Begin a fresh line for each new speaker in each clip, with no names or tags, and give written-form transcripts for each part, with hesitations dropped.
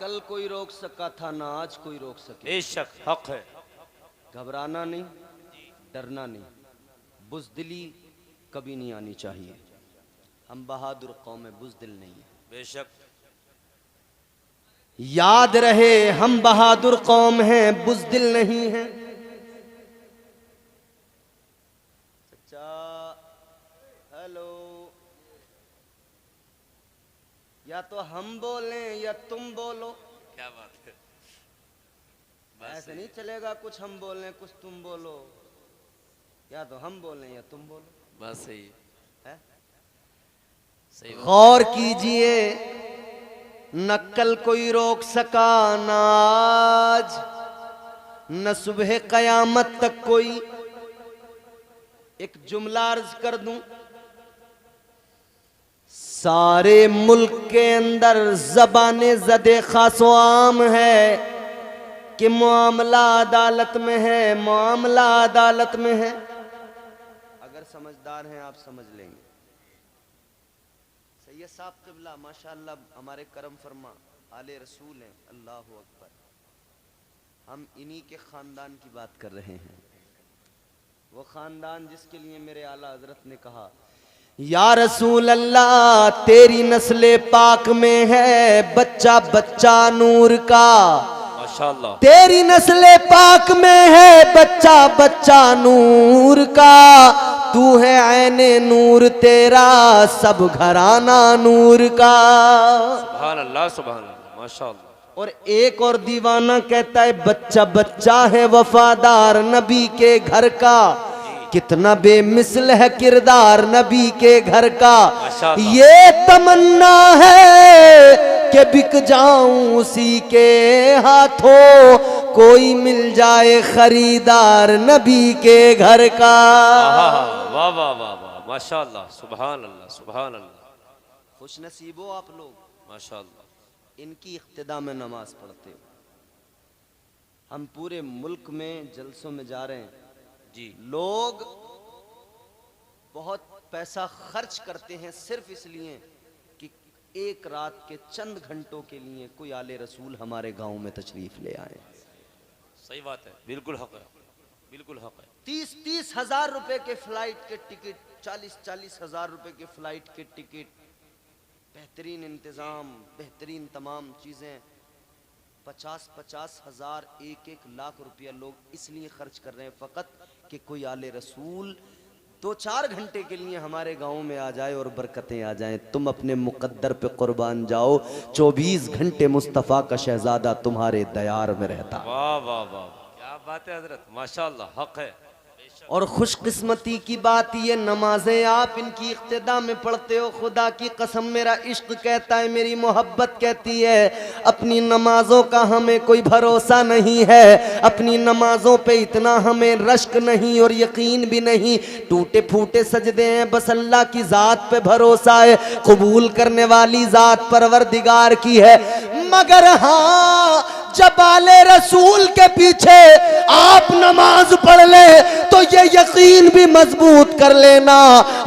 कल कोई रोक सका था ना आज कोई रोक सके।
बेशक हक है।
घबराना नहीं, डरना नहीं, बुज़दिली कभी नहीं आनी चाहिए। हम बहादुर कौम है, बुज़दिल नहीं है।
बेशक
याद रहे हम बहादुर कौम हैं, बुज़दिल नहीं है। चचा हेलो, या तो हम बोलें या तुम बोलो।
क्या बात है,
ऐसे नहीं चलेगा, कुछ हम बोलें कुछ तुम बोलो। या तो हम बोलें या तुम बोलो।
बस सही
है?
सही।
गौर कीजिए, न कल कोई रोक सका ना आज, न सुबह कयामत तक कोई। एक जुमला अर्ज कर दूं, सारे मुल्क के अंदर ज़बाने ज़दे खासो आम है कि मामला अदालत में है, मामला अदालत में है। अगर समझदार हैं आप समझ लेंगे। सैयद साहब क़िबला माशाअल्लाह हमारे करम फरमा आले रसूल हैं, अल्लाह अकबर। हम इन्हीं के ख़ानदान की बात कर रहे हैं, वो ख़ानदान जिसके लिए मेरे आला हज़रत ने कहा या रसूल अल्लाह तेरी नस्ले पाक में है बच्चा बच्चा नूर का।
माशाअल्लाह।
तेरी नस्ले पाक में है बच्चा बच्चा नूर का। तू है ऐने नूर तेरा सब घराना नूर का।
सुभान अल्लाह सुभान अल्लाह माशाअल्लाह।
और एक और दीवाना कहता है बच्चा बच्चा है वफादार नबी के घर का। कितना बेमिसल है किरदार नबी के घर का। ये तमन्ना है कि बिक जाऊं उसी के हाथों, कोई मिल जाए खरीदार नबी के घर का।
वाह वाह वाह वाह माशाअल्लाह सुभान अल्लाह सुभान अल्लाह।
खुश नसीबो आप लोग
माशाअल्लाह,
इनकी इख्तिदा में नमाज पढ़ते हो। हम पूरे मुल्क में जलसों में जा रहे हैं
जी।
लोग बहुत पैसा खर्च करते हैं सिर्फ इसलिए कि एक रात के चंद घंटों के लिए कोई आले रसूल हमारे गांव में तशरीफ ले आए।
सही बात है, बिल्कुल हक है, बिल्कुल हक है।
30-30 हजार रुपए के फ्लाइट के टिकट, 40-40 हजार रुपए के फ्लाइट के टिकट, बेहतरीन इंतजाम, बेहतरीन तमाम चीजें, 50-50 हजार 1-1 लाख रुपया लोग इसलिए खर्च कर रहे हैं फ़कत कि कोई आले रसूल 2-4 घंटे के लिए हमारे गांव में आ जाए और बरकतें आ जाएं। तुम अपने मुकद्दर पे कुर्बान जाओ, 24 घंटे मुस्तफ़ा का शहजादा तुम्हारे दयार में रहता।
वाह वाह वाह, क्या बात है हजरत, माशाअल्लाह हक है।
और खुशकिस्मती की बात ये नमाजें आप इनकी इख्तिदा में पढ़ते हो। खुदा की कसम मेरा इश्क कहता है, मेरी मोहब्बत कहती है, अपनी नमाजों का हमें कोई भरोसा नहीं है। अपनी नमाजों पे इतना हमें रश्क नहीं और यकीन भी नहीं। टूटे फूटे सजदे हैं, बस अल्लाह की ज़ात पे भरोसा है, कबूल करने वाली ज़ात परवरदिगार की है। मगर हाँ, जब आले रसूल के पीछे आप नमाज पढ़ ले तो ये यकीन भी मजबूत कर लेना,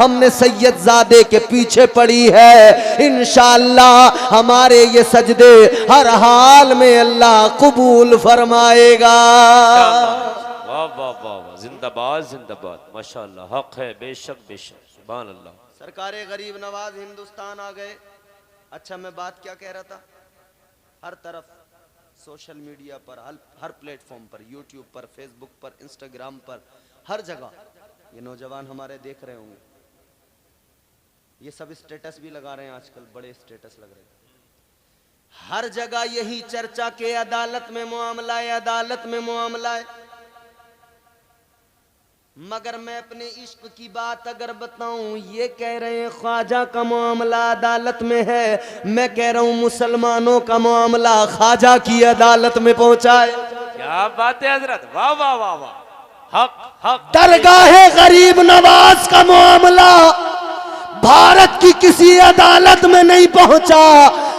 हमने सैयद ज़ादे के पीछे पड़ी है। इंशाअल्लाह हमारे ये सजदे हर हाल में अल्लाह कबूल फरमाएगा।
वाह वाह वाह वाह, जिंदाबाद जिंदाबाद, माशाअल्लाह हक है, बेशक बेशक, सुभान अल्लाह।
सरकारे गरीब नवाज हिंदुस्तान आ गए। अच्छा मैं बात क्या कह रहा था, हर तरफ सोशल मीडिया पर, हर प्लेटफॉर्म पर, यूट्यूब पर, फेसबुक पर, इंस्टाग्राम पर, हर जगह ये नौजवान हमारे देख रहे होंगे, ये सब स्टेटस भी लगा रहे हैं आजकल, बड़े स्टेटस लग रहे हैं। हर जगह यही चर्चा के अदालत में मामला है, अदालत में मामला है। मगर मैं अपने इश्क की बात अगर बताऊं, ये कह रहे हैं ख्वाजा का मामला अदालत में है, मैं कह रहा हूं मुसलमानों का मामला ख्वाजा की अदालत में पहुंचा है।
क्या बात है हजरत, वाह वाह वाह वाह, हक हक।
दरगाह गरीब नवाज का मामला भारत की किसी अदालत में नहीं पहुंचा,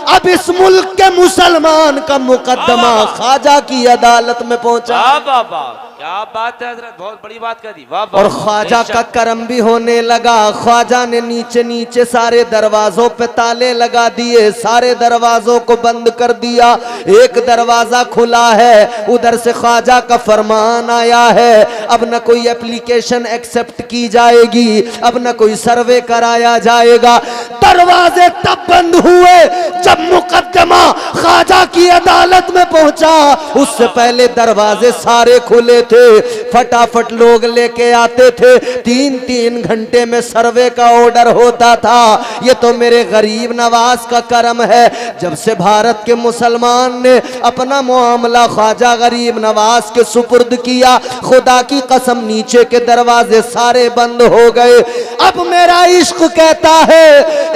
अब इस मुल्क के मुसलमान का मुकदमा ख्वाजा की अदालत में पहुंचा।
वाह वाह वाह, क्या बात है हजरत, बहुत बड़ी बात कर दी। वाह वाह,
और ख्वाजा का करम भी होने लगा। ख्वाजा ने नीचे नीचे सारे दरवाजों पे ताले लगा दिए, सारे दरवाजों को बंद कर दिया। एक दरवाजा खुला है, उधर से ख्वाजा का फरमान आया है, अब न कोई एप्लीकेशन एक्सेप्ट की जाएगी, अब न कोई सर्वे कराया जाएगा। दरवाजे तब बंद हुए जब मुकदमा ख्वाजा की अदालत में पहुंचा। उससे पहले दरवाजे सारे खुले थे, फटाफट लोग लेके आते थे, 3-3 घंटे में सर्वे का ऑर्डर होता था। ये तो मेरे गरीब नवाज का करम है। जब से भारत के मुसलमान ने अपना मामला ख्वाजा गरीब नवाज के सुपुर्द किया, खुदा की कसम नीचे के दरवाजे सारे बंद हो गए। अब मेरा इश्क कहता है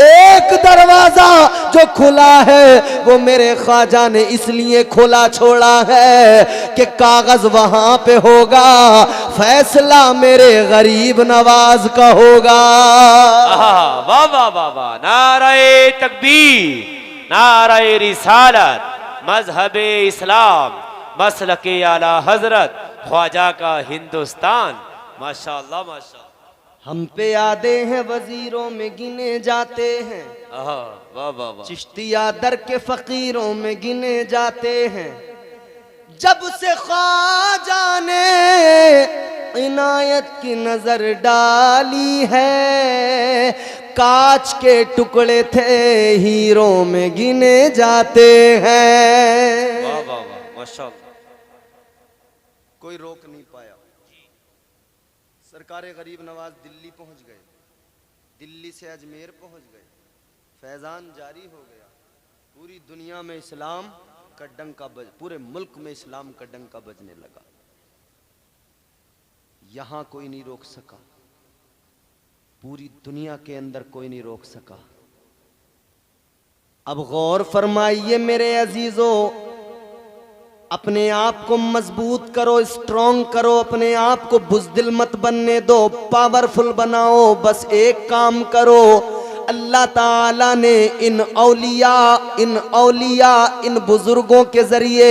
एक दरवाजा जो खुला है वो मेरे ख्वाजा ने इसलिए खुला छोड़ा है कि कागज वहां पे होगा, फैसला मेरे गरीब नवाज का होगा।
वाह वाह वाह वाह, नाराए तकबीर, नाराए रिसालत, मजहबे इस्लाम, मसलके आला हजरत, ख्वाजा का हिंदुस्तान। माशाअल्लाह माशाअल्लाह।
हम पे यादें हैं वजीरों में गिने जाते हैं,
वाह वाह वाह,
चिश्तिया दर के फकीरों में गिने जाते हैं। जब से ख्वाजा ने इनायत की नजर डाली है, कांच के टुकड़े थे हीरों में गिने जाते हैं।
वाह वाह वाह, माशाअल्लाह।
कोई रोक नहीं पाया। सरकारे गरीब नवाज दिल्ली पहुंच गए, दिल्ली से अजमेर पहुंच गए, फैजान जारी हो गया। पूरी दुनिया में इस्लाम का डंका पूरे मुल्क में इस्लाम का डंका बजने लगा। यहां कोई नहीं रोक सका, पूरी दुनिया के अंदर कोई नहीं रोक सका। अब गौर फरमाइए मेरे अजीजों, अपने आप को मजबूत करो, स्ट्रॉन्ग करो, अपने आप को बुज़दिल मत बनने दो, पावरफुल बनाओ। बस एक काम करो, अल्लाह ताला ने इन औलिया इन बुजुर्गों के जरिए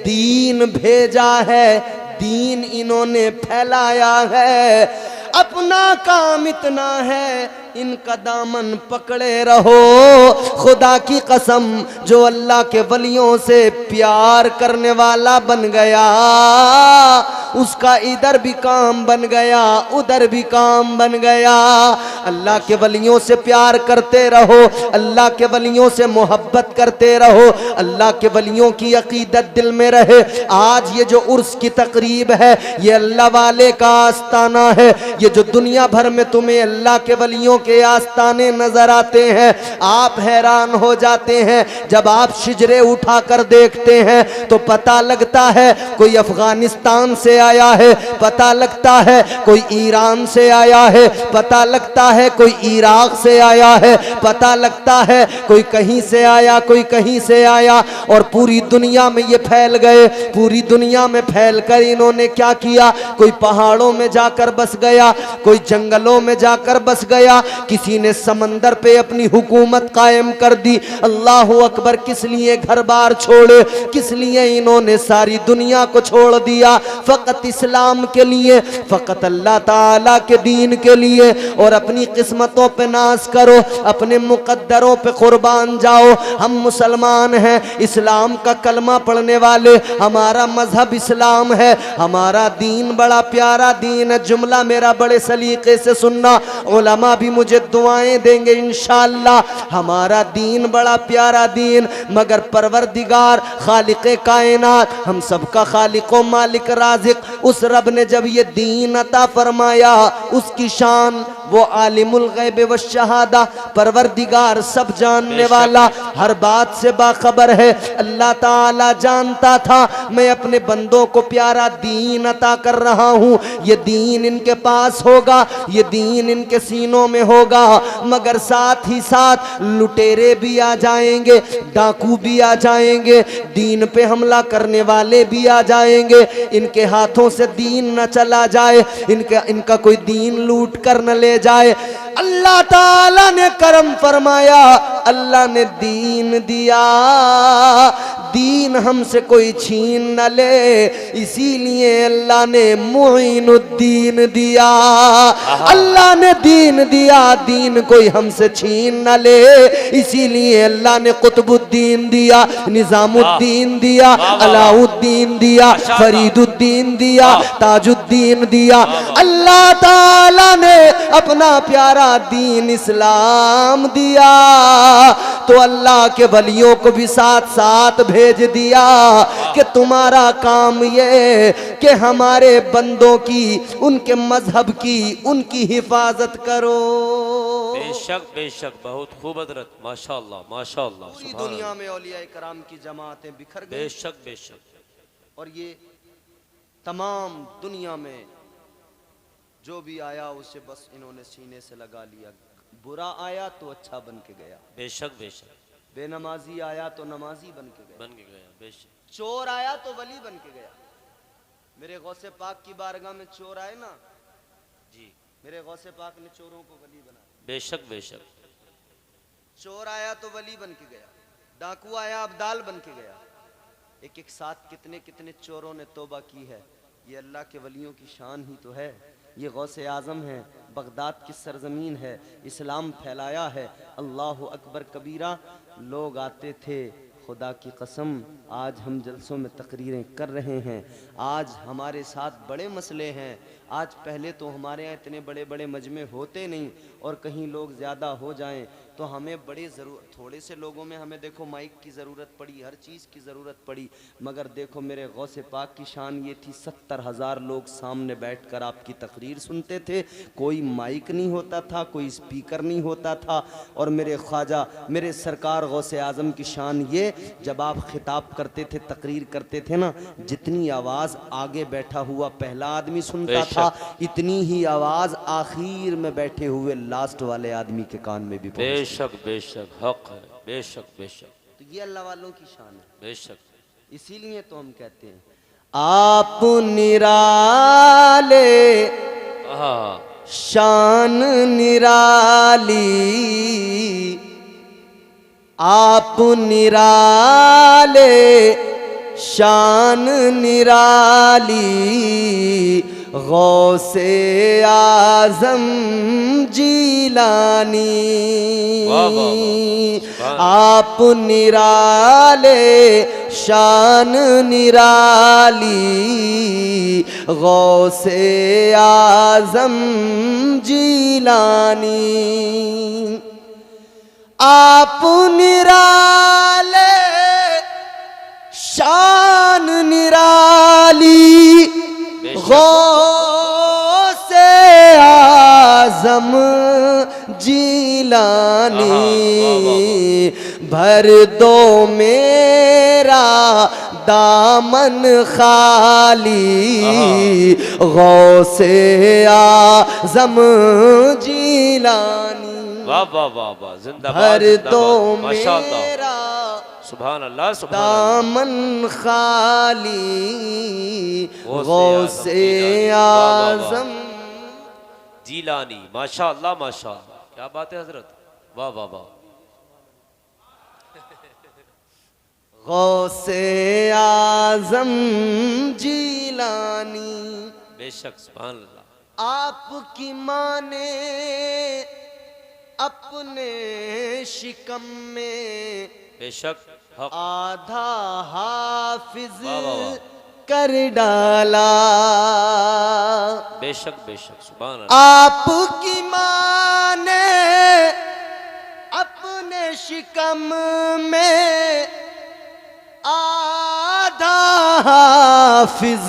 दीन भेजा है, दीन इन्होंने फैलाया है। अपना काम इतना है, इनका दामन पकड़े रहो। खुदा की कसम, जो अल्लाह के वलियों से प्यार करने वाला बन गया, उसका इधर भी काम बन गया, उधर भी काम बन गया। अल्लाह के वलियों से प्यार करते रहो, अल्लाह के वलियों से मोहब्बत करते रहो, अल्लाह के वलियों की अकीदत दिल में रहे। आज ये जो उर्स की तकरीब है, ये अल्लाह वाले का आस्ताना है। ये जो दुनिया भर में तुम्हें अल्लाह के वलियों के आस्ताने नजर आते हैं, आप हैरान हो जाते हैं। जब आप शिजरे उठा कर देखते हैं तो पता लगता है कोई अफगानिस्तान से आया है, पता लगता है कोई ईरान से आया है, पता लगता है कोई इराक से आया है, पता लगता है कोई कहीं से आया, कोई कहीं से आया, और पूरी दुनिया में ये फैल गए। पूरी दुनिया में फैल कर इन्होंने क्या किया? कोई पहाड़ों में जाकर बस गया, कोई जंगलों में जाकर बस गया, किसी ने समंदर पे अपनी हुकूमत कायम कर दी। अल्लाह अकबर। किस लिए घर बार छोड़े? किस लिए इन्होंने सारी दुनिया को छोड़ दिया? फकत इस्लाम के लिए, फकत अल्लाह ताला के दीन के लिए। और अपनी किस्मतों पे नाज करो, अपने मुकद्दरों पे कुर्बान जाओ। हम मुसलमान हैं, इस्लाम का कलमा पढ़ने वाले, हमारा मजहब इस्लाम है, हमारा दीन बड़ा प्यारा दीन है। जुमला मेरा बड़े सलीके से सुनना, उलमा भी मुझे दुआएं देंगे इंशाअल्लाह। हमारा दीन बड़ा प्यारा दीन, मगर परवरदिगार खालिक कायनात, हम सबका खालिक व मालिक राज़िक, उस रब ने जब ये दीन अता फरमाया, उसकी शान, वो आलिमुल गैब व शहादा, परवरदिगार सब जानने वाला, हर बात से बाखबर है। अल्लाह ताला जानता था मैं अपने बंदों को प्यारा दीन अता कर रहा हूँ, ये दीन इनके पास होगा, ये दीन इनके सीनों में होगा, मगर साथ ही साथ लुटेरे भी आ जाएंगे, डाकू भी आ जाएंगे, दीन पे हमला करने वाले भी आ जाएंगे। इनके हाथों से दीन न चला जाए, इनका कोई दीन लूट कर न ले ले जाए। अल्लाह ताला ने करम फरमाया, अल्लाह ने दीन दिया, दीन हमसे कोई छीन न ले, इसीलिए अल्लाह ने मुईनुद्दीन दिया। अल्लाह ने दीन दिया, दीन कोई हमसे छीन न ले, इसीलिए अल्लाह ने कुतुबुद्दीन दिया, निजामुद्दीन दिया, अलाउद्दीन दिया, फरीदुद्दीन दिया, ताजुद्दीन दिया। अल्लाह ताला ने अपना प्यारा दीन इस्लाम दिया, तो अल्लाह के वलियों को भी साथ साथ भेज दिया कि तुम्हारा काम ये कि हमारे बंदों की, उनके मजहब की, उनकी हिफाजत करो।
बेशक बेशक, बहुत खूब हजरत, माशाअल्लाह माशाअल्लाह।
पूरी दुनिया में औलिया कराम की जमातें बिखर गई।
बेशक बेशक।
और ये तमाम दुनिया में जो भी आया उसे बस इन्होंने सीने से लगा लिया। बुरा आया तो अच्छा बन के गया,
बेशक बेशक।
बेनमाजी आया तो नमाजी बन के गया,
बन के गया, बेशक।
चोर आया तो वली बन के गया। मेरे गौसे पाक की बारगाह में चोर आए ना
जी,
मेरे गौसे पाक ने चोरों को वली बनाया।
बेशक बेशक।
चोर आया तो वली बन के गया, डाकू आया अब्दाल बन के गया। एक एक साथ कितने कितने चोरों ने तौबा की है। ये अल्लाह के वलियों की शान ही तो है। ये गौसे आज़म है, बगदाद की सरजमीन है, इस्लाम फैलाया है। अल्लाह अकबर कबीरा। लोग आते थे, खुदा की कसम आज हम जलसों में तकरीरें कर रहे हैं, आज हमारे साथ बड़े मसले हैं। आज पहले तो हमारे यहाँ इतने बड़े बड़े मजमे होते नहीं, और कहीं लोग ज़्यादा हो जाएं तो हमें बड़ी ज़रूरत, थोड़े से लोगों में हमें देखो माइक की ज़रूरत पड़ी, हर चीज़ की ज़रूरत पड़ी। मगर देखो मेरे गौसे पाक की शान ये थी, 70,000 लोग सामने बैठकर आपकी तकरीर सुनते थे। कोई माइक नहीं होता था, कोई स्पीकर नहीं होता था। और मेरे ख्वाजा, मेरे सरकार गौसे आज़म की शान ये, जब आप खिताब करते थे, तकरीर करते थे ना, जितनी आवाज़ आगे बैठा हुआ पहला आदमी सुनता था, इतनी ही आवाज़ आखिर में बैठे हुए लास्ट वाले आदमी के कान में भी पहुंचती।
बेशक बेशक, हक है, बेशक बेशक।
तो ये अल्लाह वालों की शान है।
बेशक।
इसीलिए तो हम कहते हैं आप निराले,
हाँ,
शान निराली, आप निराले, शान निराली, गौसे आज़म जीलानी। आप निराले, शान निराली, गौसे आज़म जीलानी। आप निराले, शान निराली, गौसे आज़म जीलानी। भर दो मेरा दामन खाली, गौसे आज़म जीलानी।
वाह वाह वाह वाह, जिंदाबाद
भर दो
माशाअल्लाह,
मेरा
सुभान अल्लाह, सुभान
दामन खाली, गौसे आज़म
जीलानी। माशाअल्लाह माशाअल्लाह, क्या बात है हजरत, वाह वाह वाह।
गौसे आज़म जीलानी।
बेशक, सुभान अल्लाह।
आपकी माँ ने अपने शिकम में
बेशक, हक।
आधा हाफिज
वाह वाह वाह।
कर डाला।
बेशक बेशक, सुभान अल्लाह।
आपकी माँ ने अपने शिकम में आधा हाफिज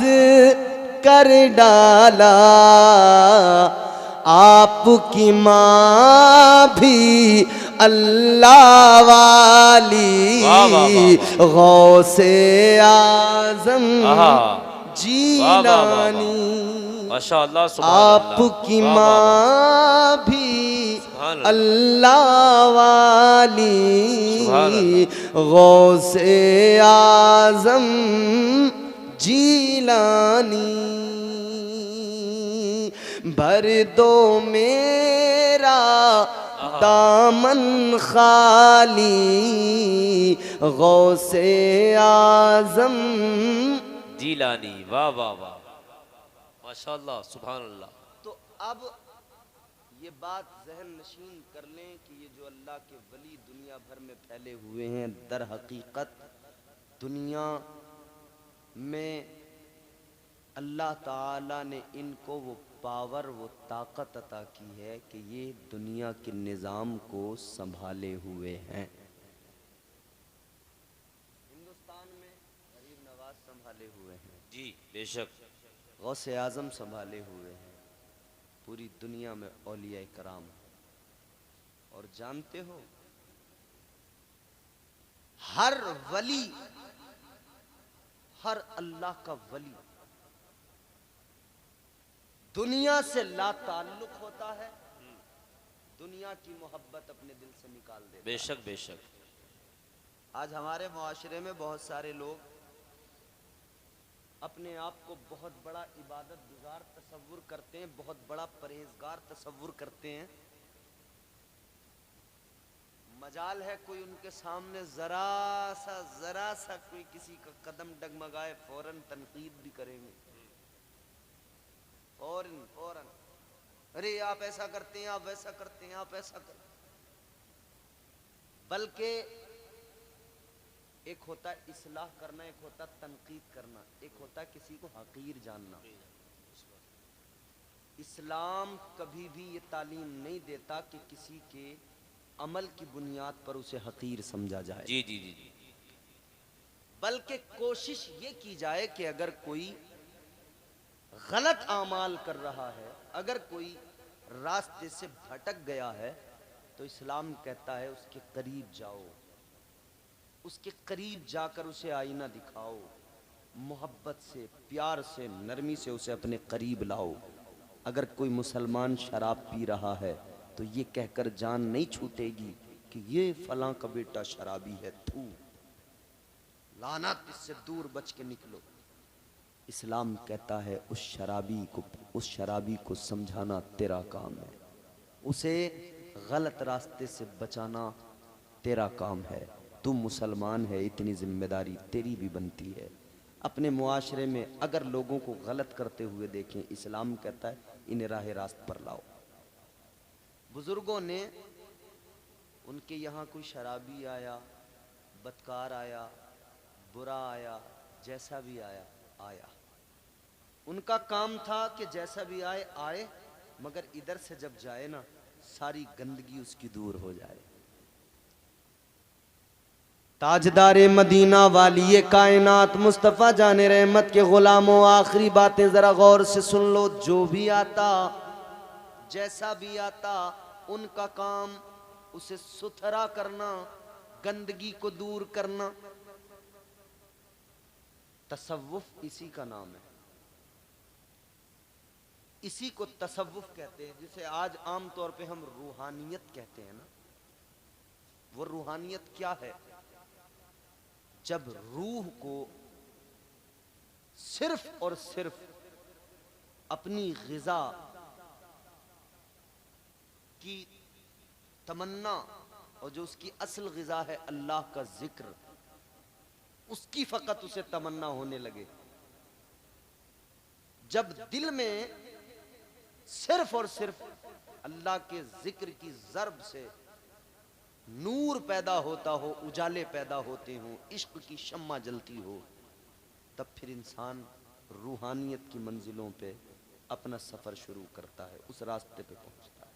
कर डाला। आपकी माँ भी अल्लाह वाली, गौसे आज़म जीलानी।
माशाअल्लाह, सुभान
आपकी माँ भी अल्लाह वाली, गौसे आज़म जीलानी। भर दो मेरा दामन खाली गौसे आजम
जीलानी। वाह वाह वाह, माशाअल्लाह, सुभान अल्लाह।
तो अब ये बात जहन नशीन कर लें कि ये जो अल्लाह के वली दुनिया भर में फैले हुए हैं, दर हकीकत दुनिया में अल्लाह ताला ने इनको वो पावर, वो ताकत अता की है कि ये दुनिया के निज़ाम को संभाले हुए हैं। हिंदुस्तान में गरीब नवाज संभाले हुए हैं
जी बेशक,
गौसे आज़म संभाले हुए हैं, पूरी दुनिया में औलिया कराम। और जानते हो हर वली, हर अल्लाह का वली दुनिया से ला ताल्लुक होता है, दुनिया की मोहब्बत अपने दिल से निकाल देता है।
बेशक बेशक।
आज हमारे मुआशरे में बहुत सारे लोग अपने आप को बहुत बड़ा इबादत गुजार तसव्वुर करते हैं, बहुत बड़ा परहेजगार तसव्वुर करते हैं। मजाल है कोई उनके सामने जरा सा कोई किसी का कदम डगमगाए, फौरन तनकीद भी करेंगे, फौरन अरे आप ऐसा करते हैं, आप वैसा करते हैं, आप ऐसा करते हैं। बल्कि एक होता है इस्लाह करना, एक होता है तनकीद करना, एक होता है किसी को हकीर जानना। इस्लाम कभी भी ये तालीम नहीं देता कि किसी के अमल की बुनियाद पर उसे हकीर समझा जाए।
जी जी जी जी।
बल्कि कोशिश ये की जाए कि अगर कोई गलत आमाल कर रहा है, अगर कोई रास्ते से भटक गया है, तो इस्लाम कहता है उसके करीब जाओ, उसके करीब जाकर उसे आईना दिखाओ, मोहब्बत से, प्यार से, नरमी से उसे अपने करीब लाओ। अगर कोई मुसलमान शराब पी रहा है तो ये कहकर जान नहीं छूटेगी कि ये फलां का बेटा शराबी है, थू लानत, इससे दूर बच के निकलो। इस्लाम कहता है उस शराबी को समझाना तेरा काम है, उसे गलत रास्ते से बचाना तेरा काम है। तू मुसलमान है, इतनी जिम्मेदारी तेरी भी बनती है। अपने मुआशरे में अगर लोगों को गलत करते हुए देखें, इस्लाम कहता है इन्हें राह रास्त पर लाओ। बुजुर्गों ने, उनके यहाँ कोई शराबी आया, बदकार आया, बुरा आया, जैसा भी आया, उनका काम था कि जैसा भी आए, मगर इधर से जब जाए ना, सारी गंदगी उसकी दूर हो जाए। ताजदारे मदीना वाली कायनात मुस्तफ़ा जाने रहमत के गुलामों, आखिरी बातें जरा गौर से सुन लो। जो भी आता, जैसा भी आता, उनका काम उसे सुथरा करना, गंदगी को दूर करना। तसव्वुफ इसी का नाम है, इसी को तसव्वुफ कहते हैं, जिसे आज आम तौर पे हम रूहानियत कहते हैं ना। वो रूहानियत क्या है? जब रूह को सिर्फ और सिर्फ अपनी ग़िज़ा की तमन्ना, और जो उसकी असल ग़िज़ा है अल्लाह का जिक्र, उसकी फ़कत उसे तमन्ना होने लगे। जब दिल में सिर्फ और सिर्फ अल्लाह के जिक्र की ज़र्ब से नूर पैदा होता हो, उजाले पैदा होते हों, इश्क की शम्मा जलती हो, तब फिर इंसान रूहानियत की मंजिलों पे अपना सफ़र शुरू करता है, उस रास्ते पे पहुंचता है।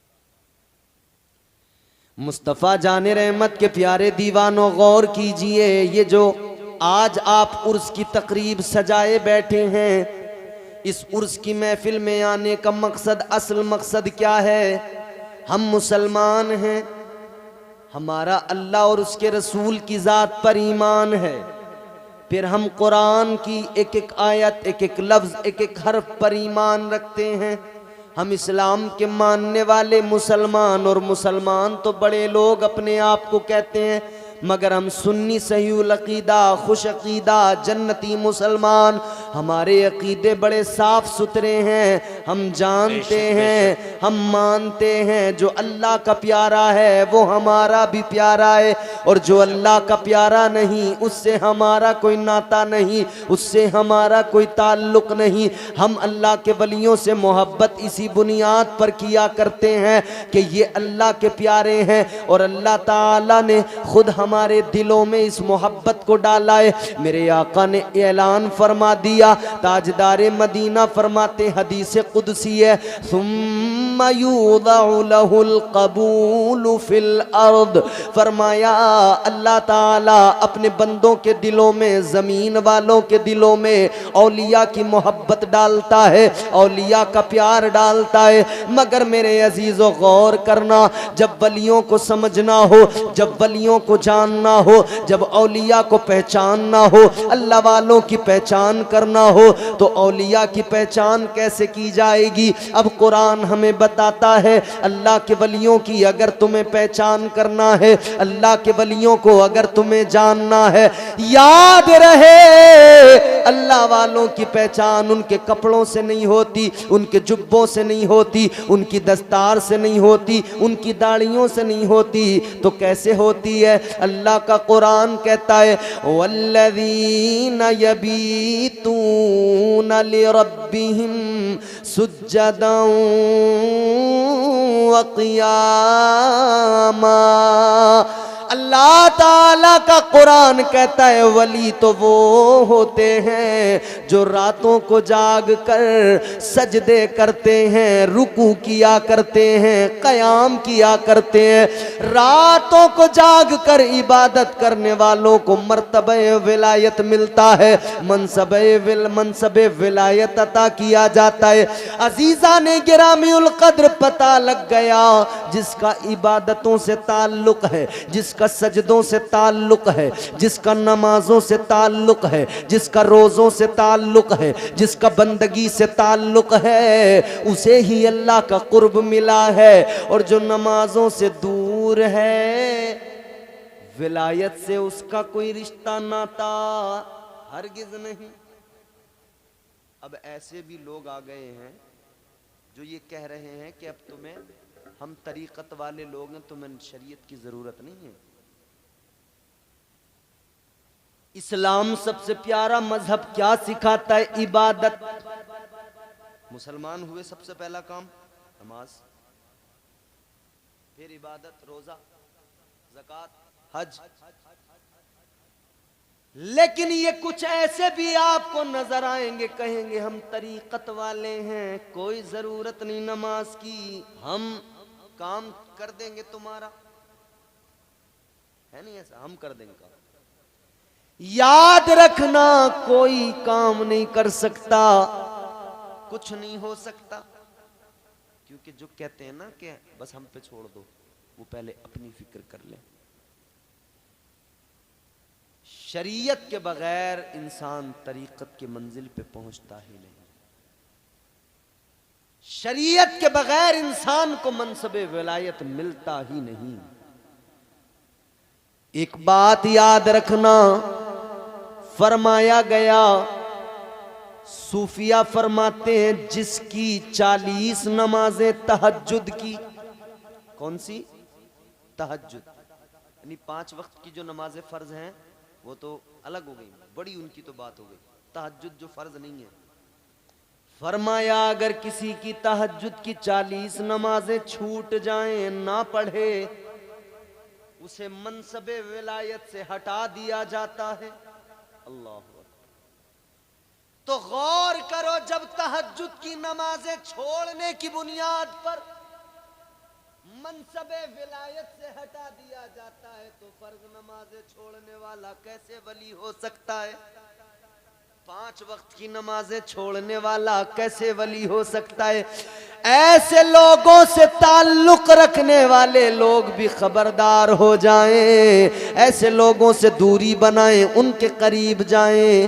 मुस्तफ़ा जाने रहमत के प्यारे दीवानों, गौर कीजिए, ये जो आज आप उर्स की तकरीब सजाए बैठे हैं, इस उर्स की महफिल में आने का मकसद, असल मकसद क्या है? हम मुसलमान हैं, हमारा अल्लाह और उसके रसूल की ज़ात पर ईमान है, फिर हम कुरान की एक एक आयत, एक एक लफ्ज़, एक एक हर्फ पर ईमान रखते हैं। हम इस्लाम के मानने वाले मुसलमान, और मुसलमान तो बड़े लोग अपने आप को कहते हैं, मगर हम सुन्नी सहीउल अकीदा, खुश अकीदा, जन्नती मुसलमान, हमारे अकीदे बड़े साफ सुथरे हैं। हम जानते हैं, हम मानते हैं जो अल्लाह का प्यारा है वो हमारा भी प्यारा है, और जो अल्लाह का प्यारा नहीं उससे हमारा कोई नाता नहीं, उससे हमारा कोई ताल्लुक नहीं। हम अल्लाह के वलियों से मोहब्बत इसी बुनियाद पर किया करते हैं कि ये अल्लाह के प्यारे हैं, और अल्लाह ताला ने खुद हमारे दिलों में इस मोहब्बत को डाला है। मेरे आका ने ऐलान फरमा दिया, ताजदारे मदीना फरमाते, हदीस कुदसी है, सुम्मा यूदउ लहुल कबूल फिल अर्द, फरमाया अल्लाह ताला अपने बंदों के दिलों में, जमीन वालों के दिलों में औलिया की मोहब्बत डालता है, औलिया का प्यार डालता है। मगर मेरे अजीजों गौर करना, जब वलियों को समझना हो, जब वलियों को जानना हो, जब औलिया को पहचानना हो, अल्लाह वालों की पहचान करना हो, तो औलिया की पहचान कैसे की जाएगी? अब कुरान हमें बताता है, अल्लाह के वलियों की अगर तुम्हें पहचान करना है, अल्लाह के वलियों को अगर तुम्हें जानना है, याद रहे अल्लाह वालों की पहचान उनके कपड़ों से नहीं होती, उनके जुब्बों से नहीं होती, उनकी दस्तार से नहीं होती, उनकी दाढ़ियों से नहीं होती, तो कैसे होती है? अल्लाह का कुरान कहता है, वल्लज़ीना यबीतूना लिरब्बिहिम सुज्जदन व क़ियामा। अल्लाह ताला का कुरान कहता है, वली तो वो होते हैं जो रातों को जाग कर सजदे करते हैं, रुकू किया करते हैं, क़याम किया करते हैं। रातों को जाग कर इबादत करने वालों को मर्तबे विलायत मिलता है, मनसबे विलायत अता किया जाता है। अजीज़ा ने गिरामीउल कद्र पता लग गया, जिसका इबादतों से ताल्लुक है, जिसका सजदों से ताल्लुक है, जिसका नमाजों से ताल्लुक है, जिसका रोज़ों से ताल्लुक है, जिसका बंदगी से ताल्लुक है, उसे ही अल्लाह का कुर्ब मिला है। और जो नमाजों से दूर है, विलायत से उसका कोई रिश्ता नाता हरगिज नहीं। अब ऐसे भी लोग आ गए हैं जो ये कह रहे हैं कि अब तुम्हें, हम तरीक़त वाले लोग हैं, तुम्हें शरीयत की जरूरत नहीं है। इस्लाम सबसे प्यारा मजहब क्या सिखाता है? इबादत। मुसलमान हुए, सबसे पहला काम नमाज, फिर इबादत, रोजा, ज़कात, हज। लेकिन ये कुछ ऐसे भी आपको नजर आएंगे, कहेंगे हम तरीक़त वाले हैं, कोई जरूरत नहीं नमाज की, हम काम कर देंगे तुम्हारा। है नहीं ऐसा? हम कर देंगे काम। याद रखना, कोई काम नहीं कर सकता, कुछ नहीं हो सकता, क्योंकि जो कहते हैं ना कि बस हम पे छोड़ दो, वो पहले अपनी फिक्र कर ले। शरीयत के बगैर इंसान तरीक़त की मंजिल पे पहुंचता ही नहीं। शरीयत के बगैर इंसान को मनसबे विलायत मिलता ही नहीं। एक बात याद रखना, फरमाया गया, सूफिया फरमाते हैं, जिसकी 40 नमाजें तहज्जुद की, कौन सी? तहज्जुद, यानी 5 वक्त की जो नमाजें फर्ज हैं वो तो अलग हो गई, बड़ी उनकी तो बात हो गई, तहज्जुद जो फर्ज नहीं है। फरमाया अगर किसी की तहज्जुद की 40 नमाजें छूट जाएं, ना पढ़े, उसे मनसबे विलायत से हटा दिया जाता है। अल्लाह अकबर। तो गौर करो, जब तहज्जुद की नमाजें छोड़ने की बुनियाद पर मनसबे विलायत से हटा दिया जाता है, तो फर्ज नमाजें छोड़ने वाला कैसे वली हो सकता है? 5 वक्त की नमाजें छोड़ने वाला कैसे वली हो सकता है? ऐसे लोगों से ताल्लुक रखने वाले लोग भी खबरदार हो जाएं, ऐसे लोगों से दूरी बनाएं, उनके करीब जाएं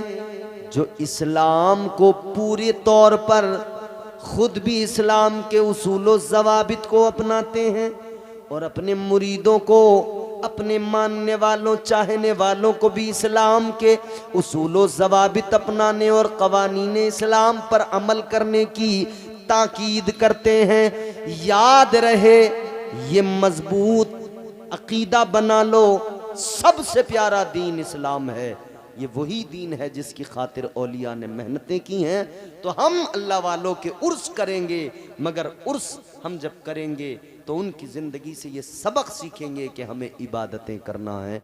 जो इस्लाम को पूरे तौर पर, खुद भी इस्लाम के उसूल व ज़वाबित को अपनाते हैं और अपने मुरीदों को अपने मानने वालों चाहने वालों को भी इस्लाम के उसूलो ज़वाबित अपनाने और कवानीन इस्लाम पर अमल करने की ताकीद करते हैं। याद रहे, ये मजबूत अकीदा बना लो, सबसे प्यारा दीन इस्लाम है। ये वही दीन है जिसकी खातिर औलिया ने मेहनतें की हैं। तो हम अल्लाह वालों के उर्स करेंगे, मगर उर्स हम जब करेंगे तो उनकी ज़िंदगी से ये सबक सीखेंगे कि हमें इबादतें करना है।